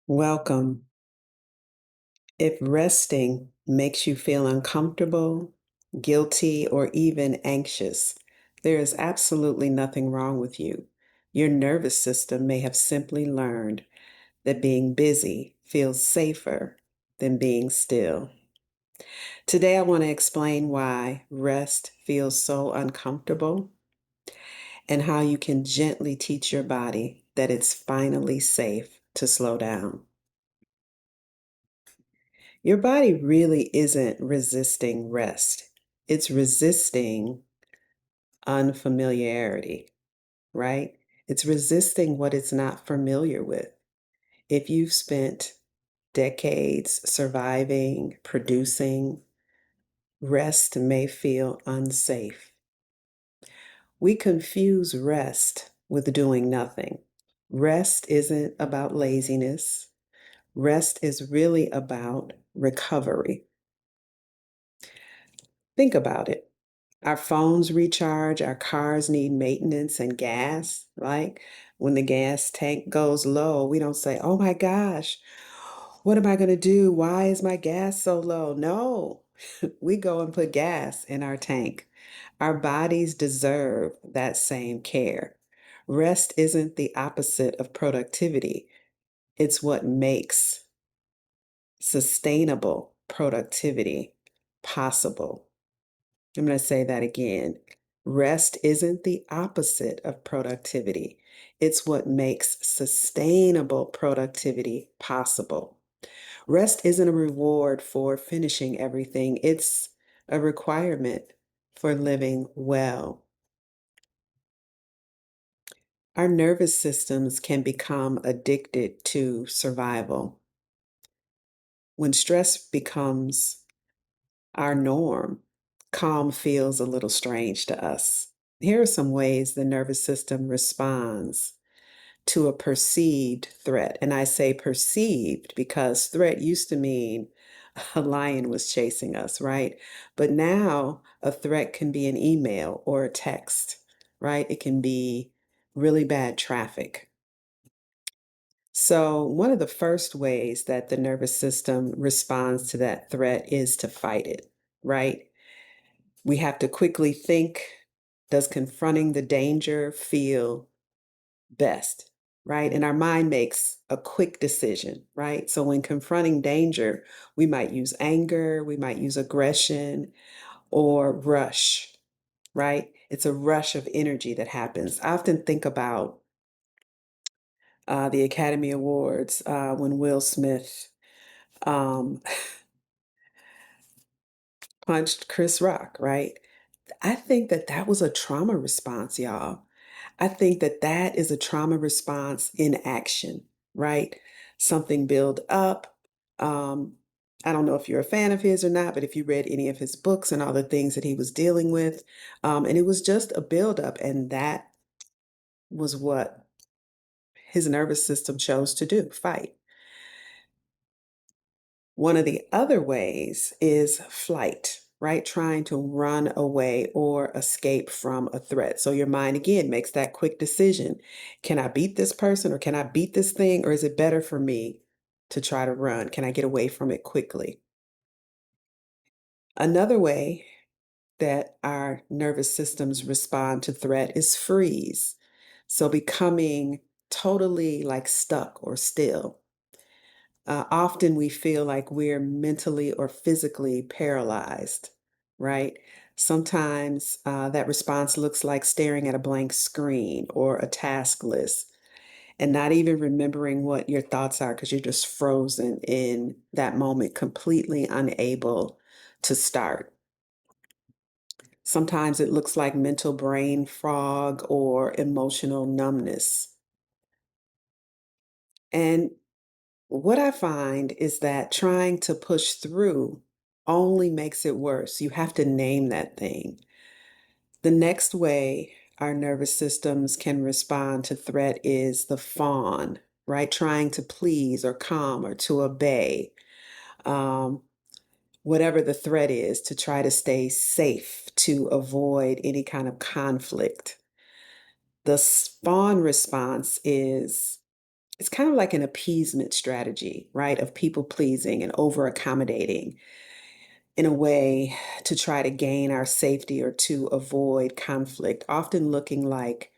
Welcome. If resting makes you feel uncomfortable, guilty, or even anxious, there is absolutely nothing wrong with you. Your nervous system may have simply learned that being busy feels safer than being still. Today, I want to explain why rest feels so uncomfortable and how you can gently teach your body that it's finally safe to slow down. Your body really isn't resisting rest. It's resisting unfamiliarity, right? It's resisting what it's not familiar with. If you've spent decades surviving, producing, rest may feel unsafe. We confuse rest with doing nothing. Rest isn't about laziness. Rest is really about recovery. Think about it. Our phones recharge, our cars need maintenance and gas, right? When the gas tank goes low, we don't say, oh my gosh, what am I going to do? Why is my gas so low? No, we go and put gas in our tank. Our bodies deserve that same care. Rest isn't the opposite of productivity, it's what makes sustainable productivity possible. I'm going to say that again. Rest isn't the opposite of productivity. It's what makes sustainable productivity possible. Rest isn't a reward for finishing everything, it's a requirement for living well. Our nervous systems can become addicted to survival. When stress becomes our norm, calm feels a little strange to us. Here are some ways the nervous system responds to a perceived threat. And I say perceived because threat used to mean a lion was chasing us, right? But now a threat can be an email or a text, right? It can be really bad traffic. So, one of the first ways that the nervous system responds to that threat is to fight it, right? We have to quickly think, does confronting the danger feel best, right? And our mind makes a quick decision, right? So when confronting danger, we might use anger, we might use aggression or rush, right? It's a rush of energy that happens. I often think about the Academy Awards when Will Smith um, punched Chris Rock, right? I think that that was a trauma response, y'all. I think that that is a trauma response in action, right? Something build up. Um, I don't know if you're a fan of his or not, but if you read any of his books and all the things that he was dealing with, and it was just a build up, and that was what his nervous system chose to do, fight. One of the other ways is flight, right? Trying to run away or escape from a threat. So your mind again makes that quick decision. Can I beat this person or can I beat this thing? Or is it better for me to try to run? Can I get away from it quickly? Another way that our nervous systems respond to threat is freeze. So becoming totally like stuck or still. Often we feel like we're mentally or physically paralyzed, right? Sometimes that response looks like staring at a blank screen or a task list and not even remembering what your thoughts are because you're just frozen in that moment, completely unable to start. Sometimes it looks like mental brain fog or emotional numbness. And what I find is that trying to push through only makes it worse. You have to name that thing. The next way our nervous systems can respond to threat is the fawn, right? Trying to please or calm or to obey, um, whatever the threat is, to try to stay safe, to avoid any kind of conflict. The fawn response is it's kind of like an appeasement strategy, right? Of people pleasing and over accommodating in a way to try to gain our safety or to avoid conflict, often looking like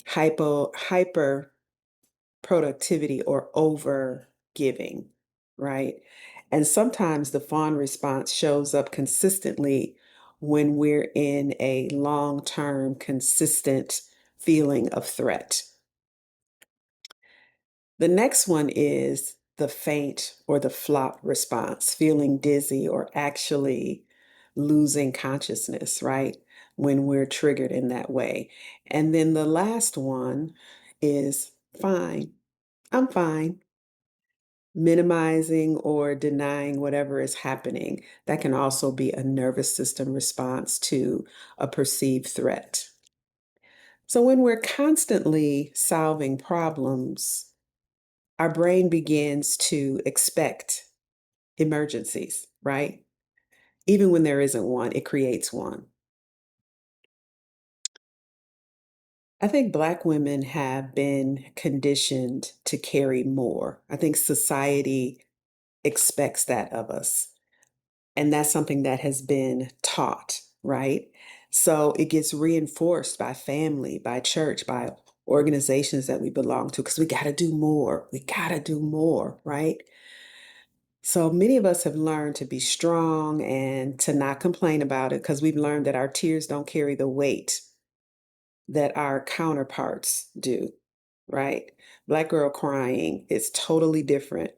hyper productivity or over giving, right? And sometimes the fawn response shows up consistently when we're in a long term, consistent feeling of threat. The next one is the faint or the flop response, feeling dizzy or actually losing consciousness, right? When we're triggered in that way. And then the last one is fine. I'm fine. Minimizing or denying whatever is happening. That can also be a nervous system response to a perceived threat. So when we're constantly solving problems, our brain begins to expect emergencies, right? Even when there isn't one, it creates one. I think Black women have been conditioned to carry more. I think society expects that of us. And that's something that has been taught, right? So it gets reinforced by family, by church, by organizations that we belong to, because we got to do more. We got to do more, right? So many of us have learned to be strong and to not complain about it because we've learned that our tears don't carry the weight that our counterparts do, right? Black girl crying is totally different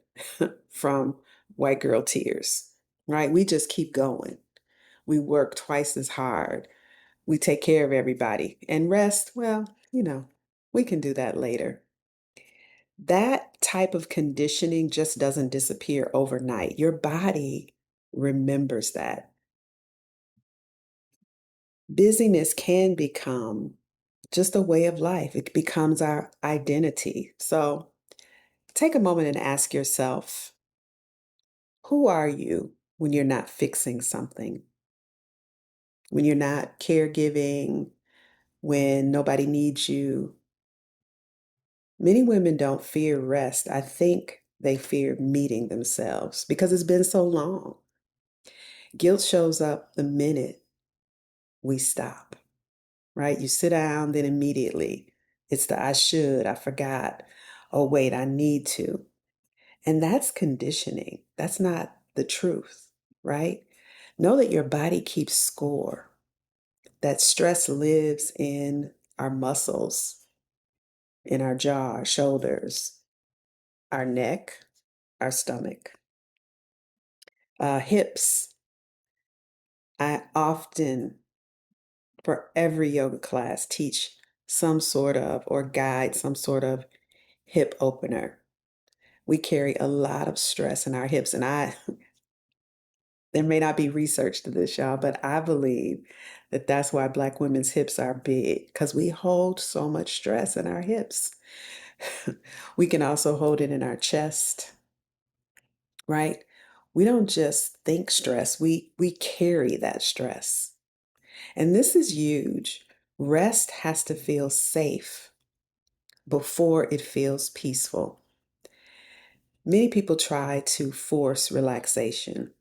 from white girl tears, right? We just keep going. We work twice as hard. We take care of everybody and rest. Well, we can do that later. That type of conditioning just doesn't disappear overnight. Your body remembers that. Busyness can become just a way of life, it becomes our identity. So take a moment and ask yourself, who are you when you're not fixing something? When you're not caregiving, when nobody needs you? Many women don't fear rest. I think they fear meeting themselves because it's been so long. Guilt shows up the minute we stop, right? You sit down, then immediately it's the I should, I forgot, oh, wait, I need to. And that's conditioning. That's not the truth, right? Know that your body keeps score, that stress lives in our muscles, in our jaw, our shoulders, our neck, our stomach, hips. I often, for every yoga class, teach some sort of or guide some sort of hip opener. We carry a lot of stress in our hips, and there may not be research to this, y'all, but I believe that that's why Black women's hips are big because we hold so much stress in our hips. We can also hold it in our chest, right? We don't just think stress, we carry that stress. And this is huge. Rest has to feel safe before it feels peaceful. Many people try to force relaxation,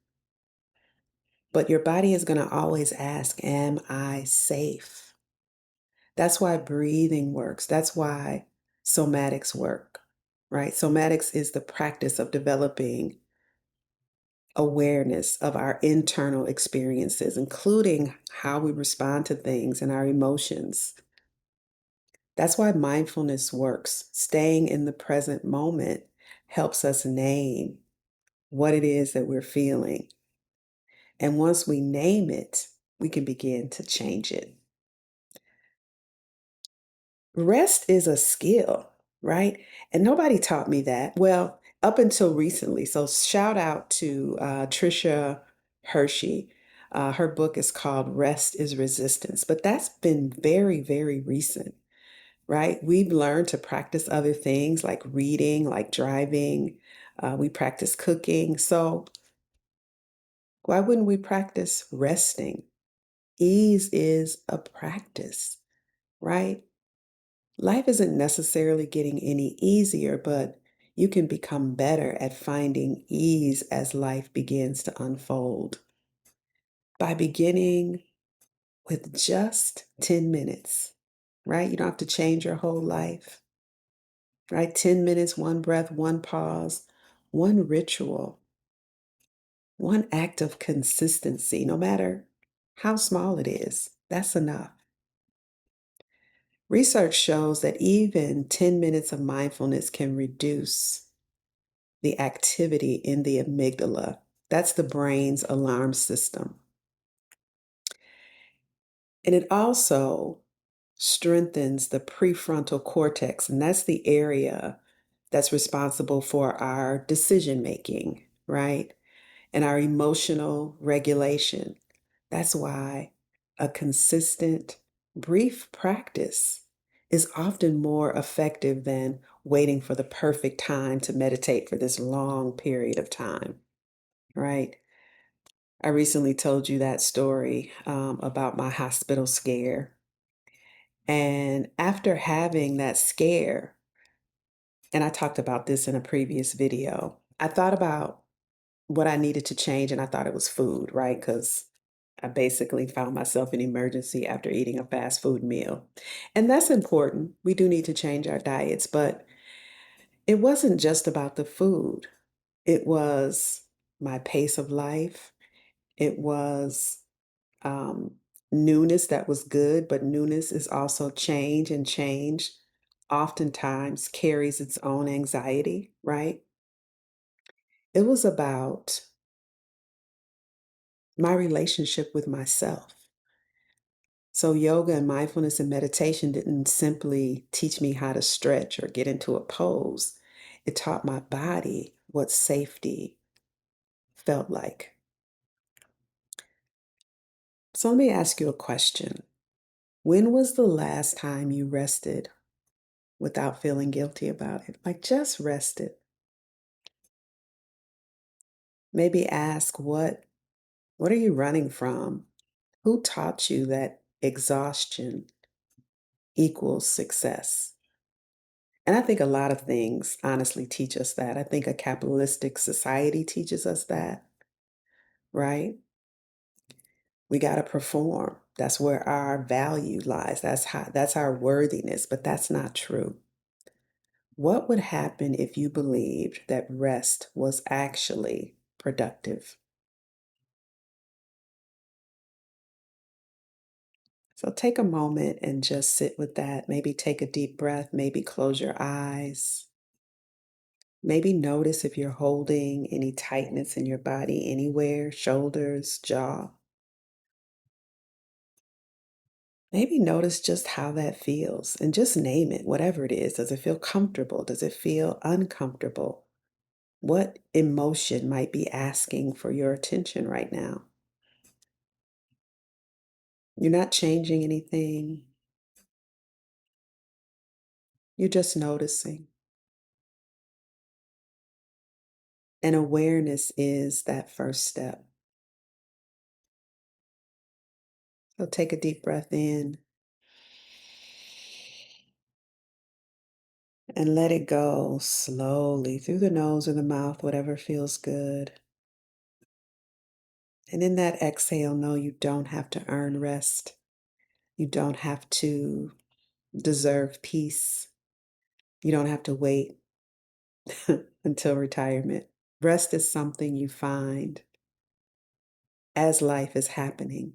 but your body is going to always ask, am I safe? That's why breathing works. That's why somatics work, right? Somatics is the practice of developing awareness of our internal experiences, including how we respond to things and our emotions. That's why mindfulness works. Staying in the present moment helps us name what it is that we're feeling. And once we name it, we can begin to change it. Rest is a skill, right? And nobody taught me that. Well, up until recently. So shout out to Trisha Hershey. Her book is called Rest is Resistance, but that's been very, very recent, right? We've learned to practice other things like reading, like driving. We practice cooking. So why wouldn't we practice resting? Ease is a practice, right? Life isn't necessarily getting any easier, but you can become better at finding ease as life begins to unfold. By beginning with just 10 minutes, right? You don't have to change your whole life, right? 10 minutes, one breath, one pause, one ritual, one act of consistency, no matter how small it is. That's enough. Research shows that even 10 minutes of mindfulness can reduce the activity in the amygdala. That's the brain's alarm system. And it also strengthens the prefrontal cortex, and that's the area that's responsible for our decision making, right? And our emotional regulation. That's why a consistent, brief practice is often more effective than waiting for the perfect time to meditate for this long period of time, right? I recently told you that story about my hospital scare. And after having that scare, and I talked about this in a previous video, I thought about what I needed to change, and I thought it was food, right? Because I basically found myself in emergency after eating a fast food meal. And that's important. We do need to change our diets, but it wasn't just about the food. It was my pace of life. It was um, newness that was good, but newness is also change, and change oftentimes carries its own anxiety, right? It was about my relationship with myself. So, yoga and mindfulness and meditation didn't simply teach me how to stretch or get into a pose, it taught my body what safety felt like. So, let me ask you a question. When was the last time you rested without feeling guilty about it? Like just rested. Maybe ask what are you running from? Who taught you that exhaustion equals success? And I think a lot of things honestly teach us that. I think a capitalistic society teaches us that, right? We got to perform. That's where our value lies. That's our worthiness, but that's not true. What would happen if you believed that rest was actually productive? So take a moment and just sit with that. Maybe take a deep breath. Maybe close your eyes. Maybe notice if you're holding any tightness in your body anywhere, shoulders, jaw. Maybe notice just how that feels and just name it, whatever it is. Does it feel comfortable? Does it feel uncomfortable? What emotion might be asking for your attention right now? You're not changing anything. You're just noticing. And awareness is that first step. So take a deep breath in and let it go slowly through the nose or the mouth, whatever feels good. And in that exhale, know you don't have to earn rest. You don't have to deserve peace. You don't have to wait until retirement. Rest is something you find as life is happening.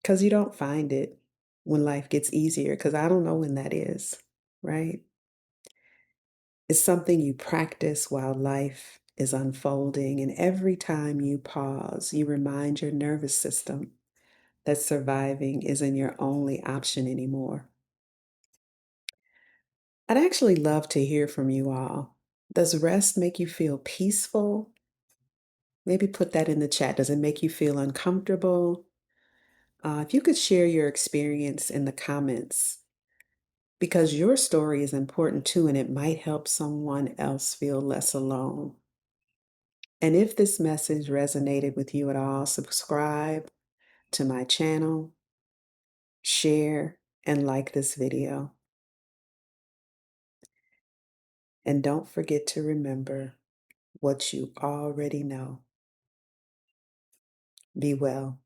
Because you don't find it when life gets easier, because I don't know when that is, right? It's something you practice while life is unfolding. And every time you pause, you remind your nervous system that surviving isn't your only option anymore. I'd actually love to hear from you all. Does rest make you feel peaceful? Maybe put that in the chat. Does it make you feel uncomfortable? If you could share your experience in the comments, because your story is important too, and it might help someone else feel less alone. And if this message resonated with you at all, subscribe to my channel, share, and like this video. And don't forget to remember what you already know. Be well.